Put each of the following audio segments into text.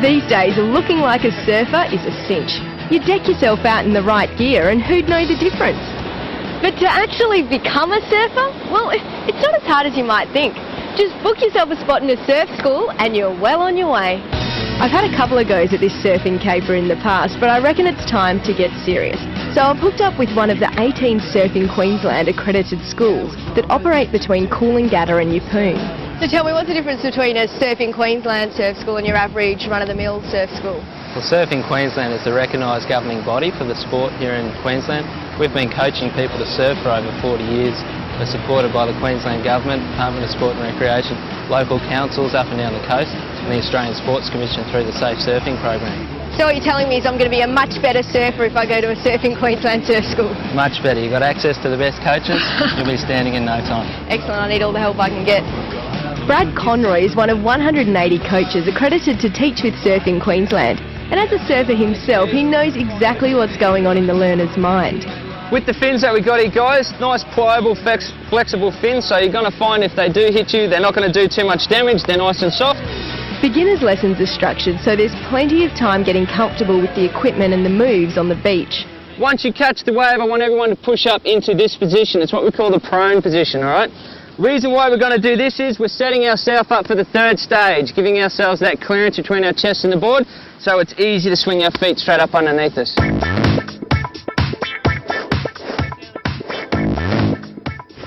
These days, looking like a surfer is a cinch. You deck yourself out in the right gear and who'd know the difference? But to actually become a surfer, well, it's not as hard as you might think. Just book yourself a spot in a surf school and you're well on your way. I've had a couple of goes at this surfing caper in the past, but I reckon it's time to get serious. So I've hooked up with one of the 18 Surfing Queensland accredited schools that operate between Coolangatta and Yeppoon. So tell me, what's the difference between a Surfing Queensland surf school and your average run-of-the-mill surf school? Well, Surfing Queensland is the recognised governing body for the sport here in Queensland. We've been coaching people to surf for over 40 years. We're supported by the Queensland Government, Department of Sport and Recreation, local councils up and down the coast, and the Australian Sports Commission through the Safe Surfing program. So what you're telling me is I'm going to be a much better surfer if I go to a Surfing Queensland surf school? Much better. You've got access to the best coaches. You'll be standing in no time. Excellent. I need all the help I can get. Brad Conroy is one of 180 coaches accredited to teach with Surfing Queensland. And as a surfer himself, he knows exactly what's going on in the learner's mind. With the fins that we got here, guys, nice pliable, flexible fins, so you're going to find if they do hit you, they're not going to do too much damage, they're nice and soft. Beginner's lessons are structured, so there's plenty of time getting comfortable with the equipment and the moves on the beach. Once you catch the wave, I want everyone to push up into this position. It's what we call the prone position, all right? Reason why we're going to do this is we're setting ourselves up for the third stage, giving ourselves that clearance between our chest and the board, so it's easy to swing our feet straight up underneath us.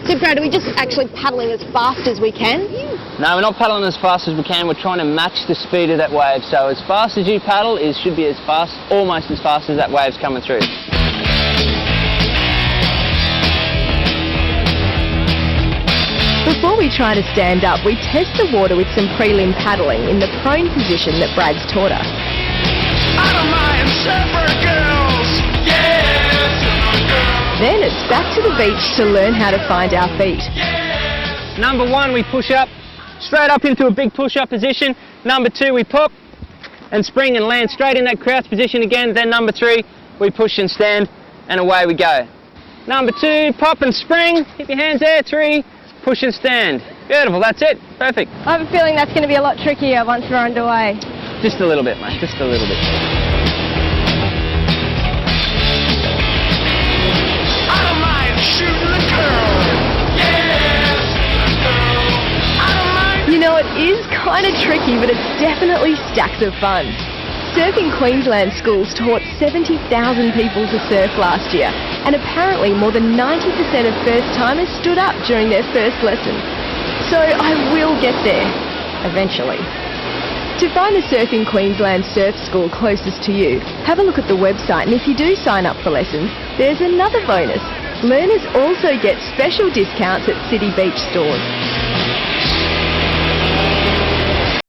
So Brad, are we just actually paddling as fast as we can? No, we're not paddling as fast as we can. We're trying to match the speed of that wave. So as fast as you paddle, it should be as fast, almost as fast as that wave's coming through. Before we try to stand up, we test the water with some prelim paddling in the prone position that Brad's taught us. I don't mind surfer girls, yeah, surfer girls. Then it's back to the beach to learn how to find our feet. Number one, we push up, straight up into a big push-up position. Number two, we pop and spring and land straight in that crouch position again. Then number three, we push and stand, and away we go. Number two, pop and spring, keep your hands there. Three, push and stand. Beautiful, that's it, perfect. I have a feeling that's going to be a lot trickier once we're underway. Just a little bit, mate, just a little bit. I don't mind shooting the girl, yeah, shooting the girl. I don't mind. You know, it is kind of tricky, but it's definitely stacks of fun. Surfing Queensland schools taught 70,000 people to surf last year, and apparently more than 90% of first-timers stood up during their first lesson. So I will get there, eventually. To find the Surfing Queensland surf school closest to you, have a look at the website, and if you do sign up for lessons, there's another bonus. Learners also get special discounts at City Beach stores.